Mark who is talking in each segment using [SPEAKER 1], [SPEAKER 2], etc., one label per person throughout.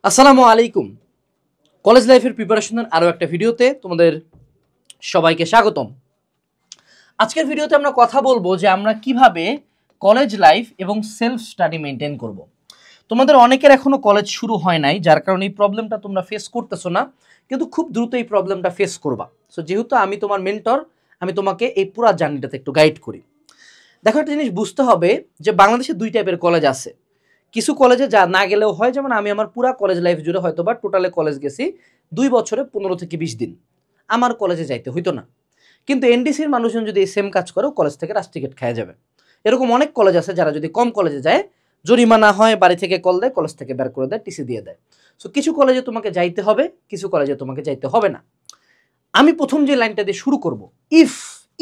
[SPEAKER 1] আসসালামু আলাইকুম। কলেজ লাইফের প্রিপারেশনের আরও একটা ভিডিওতে তোমাদের সবাইকে স্বাগতম। আজকের ভিডিওতে আমরা কথা বলবো যে আমরা কিভাবে কলেজ লাইফ এবং সেলফ স্টাডি মেনটেন করব। তোমাদের অনেকের এখনো কলেজ শুরু হয় নাই, যার কারণে এই প্রবলেমটা তোমরা ফেস করতেছো না, কিন্তু খুব দ্রুত এই প্রবলেমটা ফেস করবা। সো যেহেতু আমি তোমার মেন্টর, আমি তোমাকে এই পুরো জার্নিটাতে একটু গাইড করি। দেখো, একটা জিনিস বুঝতে হবে যে বাংলাদেশে দুই টাইপের কলেজ আছে। কিছু কলেজে যা না গেলেও হয়, যেমন আমি আমার পুরো কলেজ লাইফ জুড়ে হয়তো বা টোটালে কলেজ গেছি 2 বছরে 15 থেকে 20 দিন, আমার কলেজে যাইতে হইতো না। কিন্তু এনডিসির মানুষজন যদি এই সেম কাজ করে, কলেজ থেকে রাস্টিকেট খাওয়া যাবে। এরকম অনেক কলেজ আছে যারা যদি কম কলেজে যায়, জরিমানা হয়, বাড়ি থেকে কল দেয়, কলেজ থেকে বের করে দেয়, টিসি দিয়ে দেয়। সো কিছু কলেজে তোমাকে যাইতে হবে, কিছু কলেজে তোমাকে যাইতে হবে না। আমি প্রথম যে লাইনটা দিয়ে শুরু করব, ইফ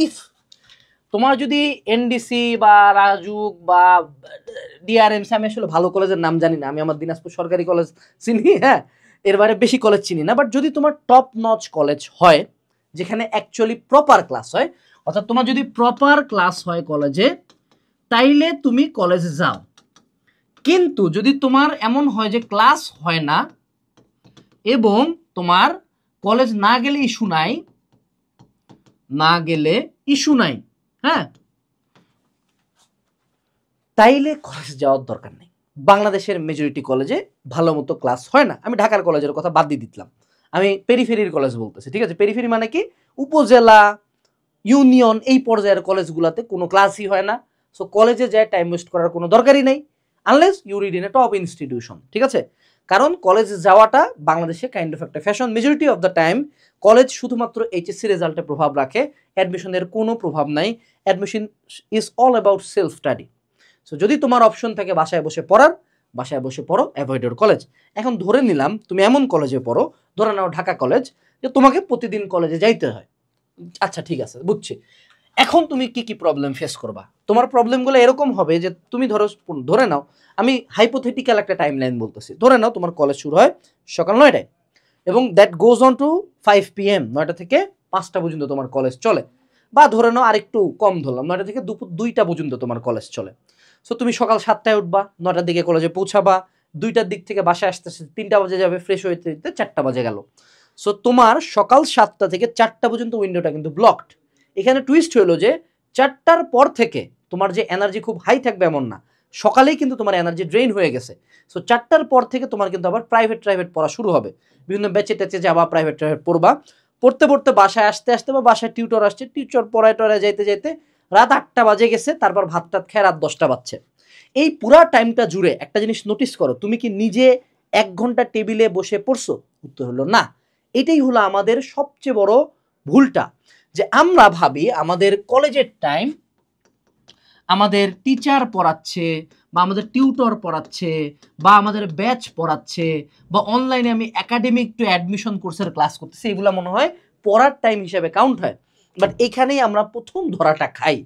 [SPEAKER 1] ইফ তোমার যদি এনডিসি বা রাজুক বা ডিআরএমসি, আমি আসলে ভালো কলেজের নাম জানি না, আমি আমার দিনাজপুর সরকারি কলেজ চিনি, হ্যাঁ, এর বাইরে বেশি কলেজ চিনি না। বাট যদি তোমার টপ নচ কলেজ হয়, যেখানে অ্যাকচুয়ালি প্রপার ক্লাস হয়, অর্থাৎ তোমার যদি প্রপার ক্লাস হয় কলেজে, তাইলে তুমি কলেজে যাও। কিন্তু যদি তোমার এমন হয় যে ক্লাস হয় না এবং তোমার কলেজ না গেলে ইস্যু নাই, হ্যাঁ, তাইলে কলেজ যাওয়ার দরকার নেই। বাংলাদেশের মেজরিটি কলেজে ভালো মতো ক্লাস হয় না। আমি ঢাকার কলেজের কথা বাদ দিয়ে দিলাম, আমি পেরিফেরির কলেজ বলতেছি, ঠিক আছে? পেরিফেরি মানে কি, উপজেলা, ইউনিয়ন, এই পর্যায়ের কলেজগুলোতে কোনো ক্লাসই হয় না। সো কলেজে যায় টাইম ওয়েস্ট করার কোনো দরকারই নেই, unless you read in a top institution, ঠিক আছে? কারণ কলেজে যাওয়াটা বাংলাদেশে কাইন্ড অফ একটা fashion. Majority of the time college শুধুমাত্র এইচএসসি রেজাল্টে প্রভাব রাখে, অ্যাডমিশনের কোনো প্রভাব নাই। Admission is all about self study. So যদি তোমার অপশন থাকে বাসায় বসে পড়ার, বাসায় বসে পড়ো, অ্যাভয়েড ইউর কলেজ। এখন ধরে নিলাম তুমি এমন কলেজে পড়ো, ধরে নাও ঢাকা কলেজ, যে তোমাকে প্রতিদিন কলেজে যাইতে হয়। আচ্ছা, ঠিক আছে, বুঝছি। এখন তুমি কি কি প্রবলেম ফেস করবা? তোমার প্রবলেমগুলো এরকম হবে যে তুমি ধরে নাও, আমি হাইপোথেটিক্যাল একটা টাইম লাইন বলতেছি। ধরে নাও তোমার কলেজ শুরু হয় সকাল 9টায় এবং that goes on to 5 PM, 9টা থেকে 5টা পর্যন্ত তোমার কলেজ চলে। বা ধরে নাও আরেকটু কম ধরলাম, 9টা থেকে দুপুর 2টা পর্যন্ত তোমার কলেজ চলে। সো তুমি সকাল 7টায় উঠবা, 9টার দিকে কলেজে পৌঁছাবা, 2টার দিক থেকে বাসায় আসতে আসতে 3টা বাজে যাবে, ফ্রেশ হইতে হইতে 4টা বাজে গেল। সো তোমার সকাল 7টা থেকে 4টা পর্যন্ত উইন্ডোটা কিন্তু ব্লকড। এখানে টুইস্ট হলো যে 4টার পর থেকে তোমার যে এনার্জি খুব হাই থাকবে এমন না, সকালেই কিন্তু তোমার এনার্জি ড্রেইন হয়ে গেছে। সো 4টার পর থেকে তোমার কিন্তু আবার প্রাইভেট পড়া শুরু হবে, বিভিন্ন ব্যাচে ট্যাচে যাবা, প্রাইভেট পড়বা। পড়তে পড়তে বাসায় আসতে আসতে বা বাসায় টিউটর আসছে, টিউটর পড়ায় টড়ায় যাইতে যাইতে রাত 8টা বাজে গেছে। তারপর ভাত টাত খেয়ে রাত 10টা বাজছে। এই পুরা টাইমটা জুড়ে একটা জিনিস নোটিস করো, তুমি কি নিজে 1 ঘন্টা টেবিলে বসে পড়ছো? উত্তর হলো না। এটাই হলো আমাদের সবচেয়ে বড় ভুলটা, যে আমরা ভাবি আমাদের কলেজের টাইম আমাদের টিচার পড়াচ্ছে বা আমাদের টিউটর পড়াচ্ছে বা আমাদের ব্যাচ পড়াচ্ছে বা অনলাইনে আমি একাডেমিক টু অ্যাডমিশন কোর্সের ক্লাস করতেছি, এগুলো মনে হয় পড়ার টাইম হিসেবে কাউন্ট হয়। বাট এখানেই আমরা প্রথম ধরাটা খাই।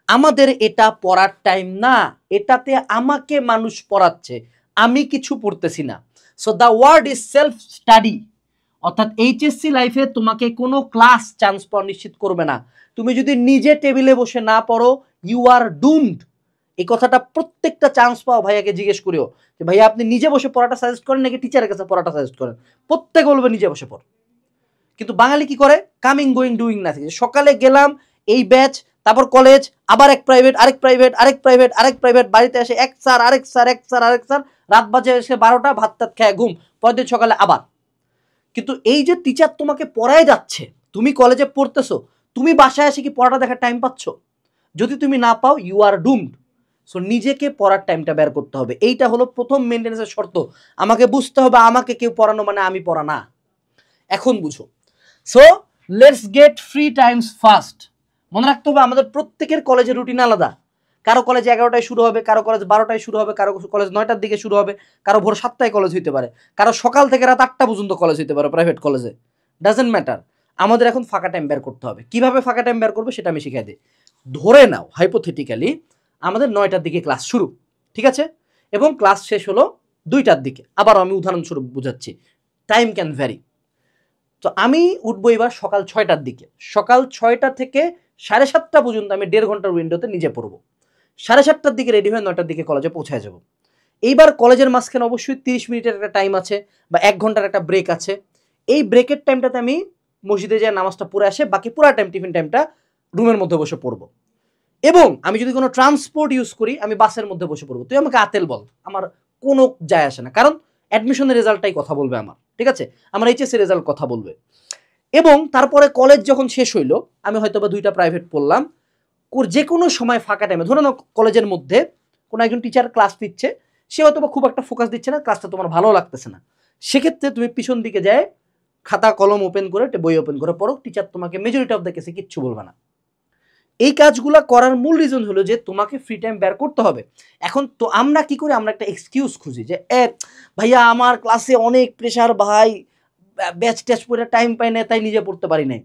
[SPEAKER 1] আমাদের এটা পড়ার টাইম না, এটাতে আমাকে মানুষ পড়াচ্ছে, আমি কিছু পড়তেছি না। So the word is self study. অর্থাৎ এইচএসসি লাইফে তোমাকে কোনো ক্লাস চান্স পাওয়া নিশ্চিত করবে না। তুমি যদি নিজে টেবিলে বসে না পড়ো, ইউ আর ডুমড। এই কথাটা প্রত্যেকটা চান্স পাও ভাইয়াকে জিজ্ঞেস করিও যে ভাইয়া আপনি নিজে বসে পড়াটা সাজেস্ট করেন নাকি টিচারের কাছে পড়াটা সাজেস্ট করেন? প্রত্যেকে বলবে নিজে বসে পড়। কিন্তু বাঙালি কি করে? Coming going doing nothing. সকালে গেলাম এই ব্যাচ, তারপর কলেজ, আবার এক প্রাইভেট, আরেক প্রাইভেট, আরেক প্রাইভেট, আরেক প্রাইভেট, বাড়িতে এসে এক স্যার, আরেক স্যার, এক স্যার, আরেক স্যার, রাত বাজে এসে 12টা, ভাত টাত খেয়ে ঘুম, পরের দিন সকালে আবার। কিন্তু এই যে টিচার তোমাকে পড়ায় যাচ্ছে, তুমি কলেজে পড়তেছো, তুমি বাসায় এসে কি পড়াটা দেখার টাইম পাচ্ছ? যদি তুমি না পাও, ইউ আর ডুমড। সো নিজেকে পড়ার টাইমটা বের করতে হবে। এইটা হলো প্রথম মেনটেন্যান্সের শর্ত। আমাকে বুঝতে হবে আমাকে কেউ পড়ানো মানে আমি পড়া না। এখন বুঝো। So let's get free Times fast. মনে রাখতে হবে আমাদের প্রত্যেকের কলেজের রুটিন আলাদা। কারো কলেজ 11টায় শুরু হবে, কারো কলেজ 12টায় শুরু হবে, কারো কলেজ 9টার দিকে শুরু হবে, কারো ভোর 7টায় কলেজ হইতে পারে, কারো সকাল থেকে রাত 8টা পর্যন্ত কলেজ হইতে পারে প্রাইভেট কলেজে। Doesn't matter. আমাদের এখন ফাঁকা টাইম বের করতে হবে। কিভাবে ফাঁকা টাইম বের করবে সেটা আমি শিখাই দিই। ধরে নাও হাইপোথেটিক্যালি আমাদের 9টার দিকে ক্লাস শুরু, ঠিক আছে, এবং ক্লাস শেষ হলো 2টার দিকে। আবার আমি উদাহরণস্বরূপ বুঝাচ্ছি, টাইম ক্যান ভ্যারি। তো আমি উঠবো এবার সকাল 6টার দিকে। সকাল 6টা থেকে 7:30 পর্যন্ত আমি 1.5 ঘন্টার উইন্ডোতে নিজে পড়বো। 7:30টার দিকে রেডি হয়ে 9টার দিকে কলেজে পৌঁছায় যাব। এইবার কলেজের মাঝখানে অবশ্যই 30 মিনিটের একটা টাইম আছে বা 1 ঘন্টার একটা ব্রেক আছে। এই ব্রেকের টাইমটাতে আমি মসজিদে যাই, নামাজটা পড়ে আসে, বাকি পুরা টাইম টিফিন টাইমটা রুমের মধ্যে বসে পড়বো। এবং আমি যদি কোনো ট্রান্সপোর্ট ইউজ করি, আমি বাসের মধ্যে বসে পড়বো। তুই আমাকে আতেল বল, আমার কোনো যায় আসে না, কারণ অ্যাডমিশনের রেজাল্টটাই কথা বলবে আমার, ঠিক আছে? আমার এইচএসসি রেজাল্ট কথা বলবে। এবং তারপরে কলেজ যখন শেষ হইলো, আমি হয়তো বা 2টা প্রাইভেট পড়লাম, যে কোনো সময় ফাঁকা টাইমে, ধরো না কলেজের মধ্যে কোনো একজন টিচার ক্লাস দিচ্ছে, সে হয়তো বা খুব একটা ফোকাস দিচ্ছে না, ক্লাসটা তোমার ভালো লাগতেছে না, সেক্ষেত্রে তুমি পিছন দিকে যায় খাতা কলম ওপেন করে, বই ওপেন করে পড়ো, টিচার তোমাকে মেজরিটি অফ দ্য কেসে কিচ্ছু বলবে না। এই কাজগুলো করার মূল রিজন হলো যে তোমাকে ফ্রি টাইম বের করতে হবে। এখন তো আমরা কি করি, আমরা একটা এক্সকিউজ খুঁজি যে ভাইয়া আমার ক্লাসে অনেক প্রেশার ভাই, ব্যাচ টেস্ট পড়ে টাইম পাই না, তাই নিজে পড়তে পারি নাই।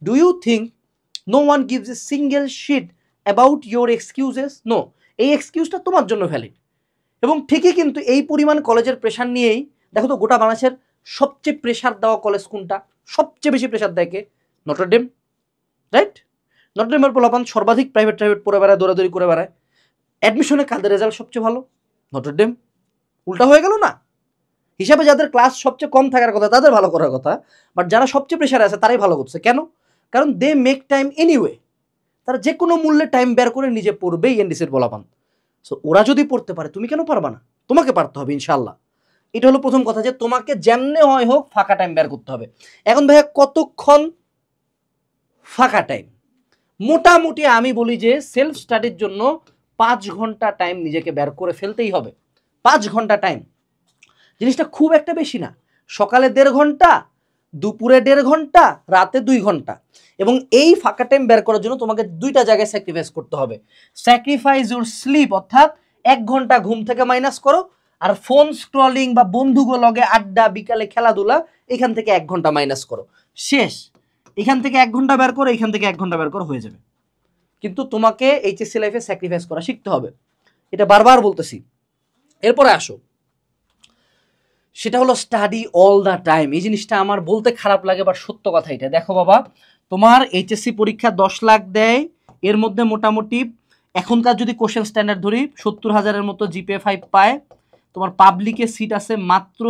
[SPEAKER 1] Do you think no one gives a single shit about your excuses? No, এই এক্সকিউজটা তোমার জন্য ভ্যালিড। এবং ঠিকই কিন্তু এই পরিমাণ কলেজের প্রেশার নিয়েই দেখো তো গোটা বাংলাদেশের সবচেয়ে প্রেশার দেওয়া কলেজ কোনটা? সবচেয়ে বেশি প্রেশার দেয় কে? Notre Dame, right? নটর ডেমের পোলাপান সর্বাধিক প্রাইভেট পড়ে বেড়ায়, দৌড়াদৌড়ি করে বেড়ায়। অ্যাডমিশনে কাদের রেজাল্ট সবচেয়ে ভালো? Notre Dame. উল্টা হয়ে গেল না? হিসাবে যাদের ক্লাস সবচেয়ে কম থাকার কথা তাদের ভালো করার কথা, বাট যারা সবচেয়ে প্রেশারে আছে তারাই ভালো করছে। কেন? কারণ দে মেক টাইম এনিওয়ে। তারা যে কোনো মূল্যে টাইম বের করে নিজে পড়বেই এনডিসির পোলাপান। সো ওরা যদি পড়তে পারে, তুমি কেন পারবা না? তোমাকে পারতে হবে ইনশাল্লাহ। এটা হলো প্রথম কথা, যে তোমাকে যেমনে হয় হোক ফাঁকা টাইম বের করতে হবে। এখন ভাইয়া কতক্ষণ ফাঁকা টাইম? মোটামুটি আমি বলি যে সেলফ স্টাডির জন্য 5 ঘন্টা টাইম নিজেকে বের করে ফেলতেই হবে। 5 ঘন্টা টাইম জিনিসটা খুব একটা বেশি না। সকালে 1.5 ঘন্টা, দুপুরে 1.5 ঘন্টা, রাতে 2 ঘন্টা। এবং এই ফাঁকা টাইম বের করার জন্য তোমাকে 2টা জায়গায় স্যাক্রিফাইস করতে হবে। স্যাক্রিফাইস ইউর স্লিপ, অর্থাৎ 1 ঘন্টা ঘুম থেকে মাইনাস করো, আর ফোন স্ক্রলিং বা বন্ধুগুলো লগে আড্ডা, বিকালে খেলাধুলা, এখান থেকে 1 ঘন্টা মাইনাস করো। শেষ। এখান থেকে 1 ঘন্টা বের করো, এখান থেকে 1 ঘন্টা বের করো, হয়ে যাবে। কিন্তু তোমাকে এইচএসসি লাইফে স্যাক্রিফাইস করা শিখতে হবে, এটা বারবার বলতেছি। এরপরে আসো, সেটা হলো স্টাডি অল দ্য টাইম। এই জিনিসটা আমার বলতে খারাপ লাগে, বাট সত্য কথা এটা। দেখো বাবা, তোমার এইচএসসি পরীক্ষা 10 লাখ দেয়, এর মধ্যে মোটামুটি এখনকার যদি কোশ্চেন স্ট্যান্ডার্ড ধরি 70,000-এর মতো জিপিএ 5 পায়। তোমার পাবলিকে সিট আছে মাত্র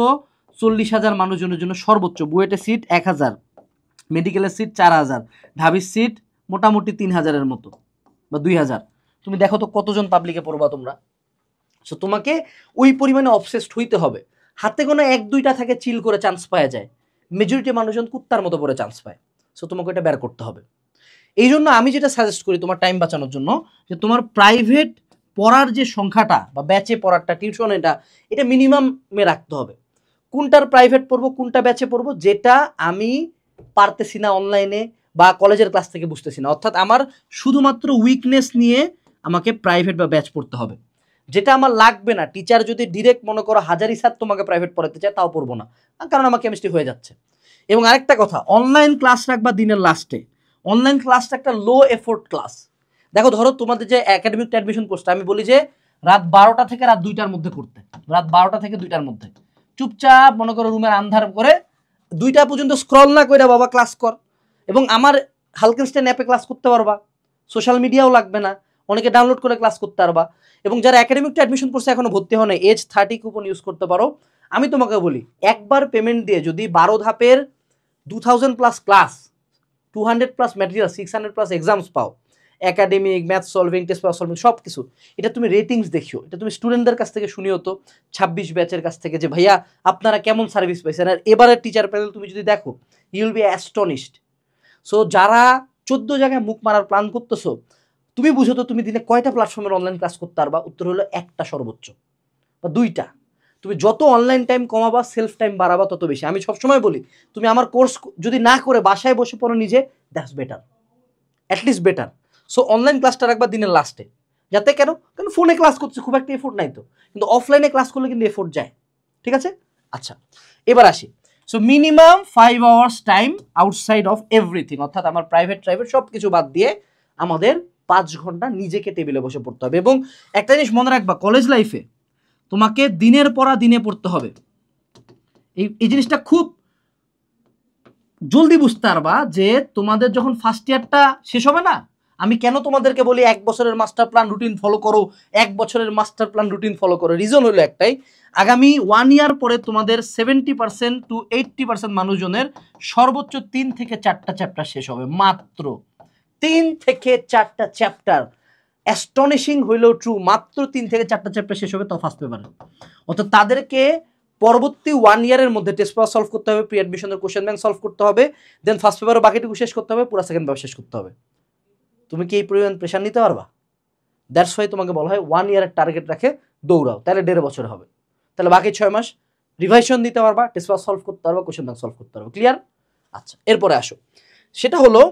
[SPEAKER 1] 40,000 মানুষজনের জন্য সর্বোচ্চ, বুয়েটের সিট 1,000, মেডিকেলের সিট 4,000, ঢাবির সিট মোটামুটি 3,000-এর মতো বা 2,000। তুমি দেখো তো কতজন পাবলিকে পড়বা তোমরা। সো তোমাকে ওই পরিমাণে অবসেসড হইতে হবে। হাতে কোনো 1-2টা থাকে চিল করে চান্স পাওয়া যায়, মেজরিটি মানুষজন কুত্তার মতো পড়ে চান্স পায়। সো তোমাকে এটা বের করতে হবে। এই জন্য আমি যেটা সাজেস্ট করি তোমার টাইম বাঁচানোর জন্য, যে তোমার প্রাইভেট পড়ার যে সংখ্যাটা বা ব্যাচে পড়ারটা, টিউশন, এটা মিনিমামে রাখতে হবে। কোনটার প্রাইভেট পড়বো, কোনটা ব্যাচে পড়বো, যেটা আমি পারতেছি না অনলাইনে বা কলেজের ক্লাস থেকে বুঝতেছি না, অর্থাৎ আমার শুধুমাত্র উইকনেস নিয়ে আমাকে প্রাইভেট বা ব্যাচ পড়তে হবে। যেটা আমার লাগবে না, টিচার যদি ডিরেক্ট মনে করো হাজারি স্যার তোমাকে প্রাইভেট পড়াতে চায়, তাও পড়বো না, কারণ আমার কেমিস্ট্রি হয়ে যাচ্ছে। এবং আরেকটা কথা, অনলাইন ক্লাস রাখবা দিনের লাস্টে। অনলাইন ক্লাসটা একটা লো এফোর্ট ক্লাস। দেখো, ধরো তোমাদের যে একাডেমিক অ্যাডমিশন কোর্সটা, আমি বলি যে রাত 12টা থেকে রাত 2টার মধ্যে করতে, রাত 12টা থেকে 2টার মধ্যে চুপচাপ মনে করো রুমের আন্ধার করে 2টা পর্যন্ত স্ক্রল না করে বাবা ক্লাস কর। এবং আমার হালকেনস্টাইন অ্যাপে ক্লাস করতে পারবা, সোশ্যাল মিডিয়াও লাগবে না, অনেকে ডাউনলোড করে ক্লাস করতে পারবা। এবং যারা একাডেমিক অ্যাডমিশন কোর্সে এখনো ভর্তি হয় না, এজ 30 কুপন ইউজ করতে পারো। আমি তোমাকে বলি, একবার পেমেন্ট দিয়ে যদি 12 ধাপের 2000+ ক্লাস, 200+ ম্যাটেরিয়াল, 600+ এক্সামস পাও, academic, math solving, test paper solving, সব কিছু, এটা তুমি রেটিংস দেখিও, এটা তুমি স্টুডেন্টদের কাছ থেকে শুনিও তো, 26 ব্যাচের কাছ থেকে, যে ভাইয়া আপনারা কেমন সার্ভিস পাইছেন। আর এবারের টিচার প্যানেল তুমি যদি দেখো, you will be astonished. So যারা 14 জায়গায় মুখ মারার প্ল্যান করতেছো, তুমি বুঝো তো তুমি দিনে কয়টা প্ল্যাটফর্মের অনলাইন ক্লাস করতে পারবা? উত্তর হলো একটা সর্বোচ্চ, বা 2টা। তুমি যত অনলাইন টাইম কমাবা, সেলফ টাইম বাড়াবা, তত বেশি। আমি সবসময় বলি, তুমি আমার কোর্স যদি না করে বাসায় বসে পড়ো নিজে, that's better, at least better. So online ক্লাসটা রাখবা দিনের লাস্টে, যাতে কেন, কারণ ফোনে ক্লাস করছে খুব একটা এফোর্ট নাই তো, কিন্তু অফলাইনে ক্লাস করলে কিন্তু এফোর্ট যায়। ঠিক আছে? আচ্ছা, এবার আসি। So minimum 5 hours time outside of everything, অর্থাৎ আমার প্রাইভেট সব কিছু বাদ দিয়ে আমাদের 5 ঘন্টা নিজেকে টেবিলে বসে পড়তে হবে। এবং একটা জিনিস মনে রাখবা, কলেজ লাইফে তোমাকে দিনের পড়া দিনে পড়তে হবে। এই জিনিসটা খুব জলদি বুঝতে পারবা যে তোমাদের যখন ফার্স্ট ইয়ারটা শেষ হবে না, আমি কেন তোমাদেরকে বলি 1 বছরের মাস্টার প্ল্যান রুটিন ফলো করো, 1 বছরের মাস্টার প্ল্যান রুটিন ফলো করো, রিজন হলো একটাই, আগামী 1 ইয়ার পরে তোমাদের 70% টু 80% মানুষজনের সর্বোচ্চ 3 থেকে 4টা চ্যাপ্টার শেষ হবে, মাত্র 3 থেকে 4টা চ্যাপ্টার। অ্যাস্টনিশিং হইলেও ট্রু, মাত্র 3 থেকে 4টা চ্যাপ্টার শেষ হবে, তো ফার্স্ট পেপারে। অর্থাৎ তাদেরকে পরবর্তী 1 ইয়ারের মধ্যে টেস্ট পেপার সলভ করতে হবে, প্রি অ্যাডমিশনের কোশ্চেন ব্যাংক সলভ করতে হবে, দেন ফার্স্ট পেপারও বাকিটুকু শেষ করতে হবে, পুরো সেকেন্ড পেপার শেষ করতে হবে। তুমি কি এই পরিমাণ প্রেশার নিতে পারবা? দ্যাটস ওয়াই তোমাকে বলা হয় 1 ইয়ারের টার্গেট রাখে দৌড়াও, তাহলে 1.5 বছর হবে। তাহলে বাকি 6 মাস রিভাইশন দিতে পারবা, টেস্ট পেপার সলভ করতে পারবা, কোশ্চেন ব্যাংক সলভ করতে পারবা। ক্লিয়ার? আচ্ছা, এরপরে আসো, সেটা হলো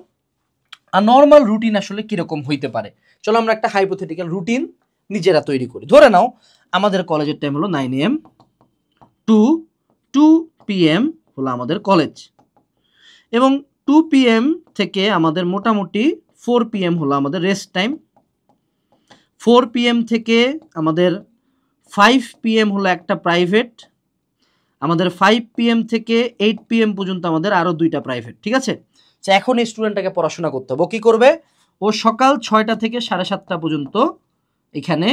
[SPEAKER 1] নর্মাল রুটিন আসলে কিরকম হইতে পারে। চলো আমরা একটা হাইপোথেটিক্যাল রুটিন নিজেরা তৈরি করি। ধরে নাও আমাদের কলেজের টাইম হলো 9 AM টু 2 PM হলো আমাদের কলেজ, এবং 2 PM থেকে আমাদের মোটামুটি 4 PM হলো আমাদের রেস্ট টাইম, 4 PM থেকে আমাদের 5 PM হলো একটা প্রাইভেট, আমাদের 5 PM থেকে 8 PM পর্যন্ত আমাদের আরও 2টা প্রাইভেট। ঠিক আছে? এখন এই স্টুডেন্টটাকে পড়াশোনা করতে হবে, ও কী করবে? ও সকাল 6টা থেকে 7:30 পর্যন্ত এখানে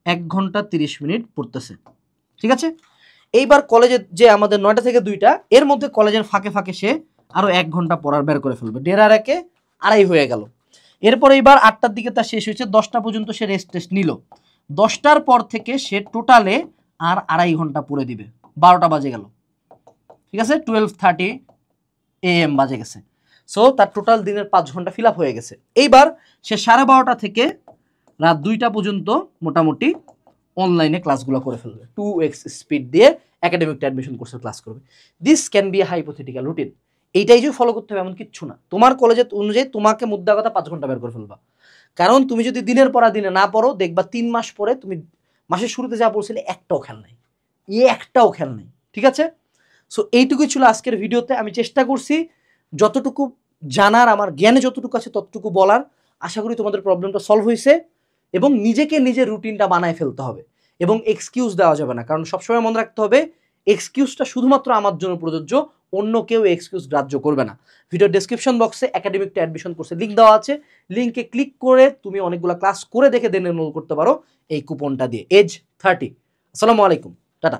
[SPEAKER 1] 1 ঘন্টা 30 মিনিট পড়তেছে। ঠিক আছে? এইবার কলেজে যে আমাদের 9টা থেকে 2টা, এর মধ্যে কলেজের ফাঁকে ফাঁকে সে আরও 1 ঘন্টা পড়ার বের করে ফেলবে, 1.5 আর 1 2.5 হয়ে গেল। এরপর এইবার 8টার দিকে তার শেষ হয়েছে, 10টা পর্যন্ত সে রেস্ট টেস্ট নিল, 10টার পর থেকে সে টোটালে আর 2.5 ঘন্টা পড়ে দিবে, 12টা বাজে গেল। ঠিক আছে? 12:30 AM বাজে গেছে। সো তার টোটাল দিনের 5 ঘন্টা ফিল আপ হয়ে গেছে। এইবার সে 12:30 থেকে রাত 2টা পর্যন্ত মোটামুটি অনলাইনে ক্লাসগুলো করে ফেলবে, 2x স্পিড দিয়ে একাডেমিক অ্যাডমিশন কোর্সের ক্লাস করবে। This can B A hypothetical routine. এইটাই যে ফলো করতে হবে এমন কিচ্ছু না, তোমার কলেজের অনুযায়ী তোমাকে মুদ্রা কথা 5 ঘন্টা বের করে ফেলবা। কারণ তুমি যদি দিনের পর দিনে না পড়ো, দেখবা 3 মাস পরে তুমি মাসের শুরুতে যা পড়ছিলে একটাও খেয়াল নাই, একটাও খেয়াল নাই। ঠিক আছে? সো এইটুকুই ছিল আজকের ভিডিওতে। আমি চেষ্টা করছি যতটুকু জানার, আমার জ্ঞানে যতটুকু আছে ততটুকু বলার। আশা করি তোমাদের প্রবলেমটা সলভ হয়েছে, এবং নিজেকে নিজের রুটিনটা বানায় ফেলতে হবে, এবং এক্সকিউজ দেওয়া যাবে না। কারণ সবসময় মনে রাখতে হবে এক্সকিউজটা শুধুমাত্র আমার জন্য প্রযোজ্য, অন্য কেউ এক্সকিউজ গ্রাহ্য করবে না। ভিডিও ডেসক্রিপশন বক্সে একাডেমিক অ্যাডমিশন কোর্সের লিঙ্ক দেওয়া আছে, লিঙ্কে ক্লিক করে তুমি অনেকগুলো ক্লাস করে দেখে দেন এনরোল করতে পারো এই কুপনটা দিয়ে, এজ 30। আসসালামু আলাইকুম, টাটা।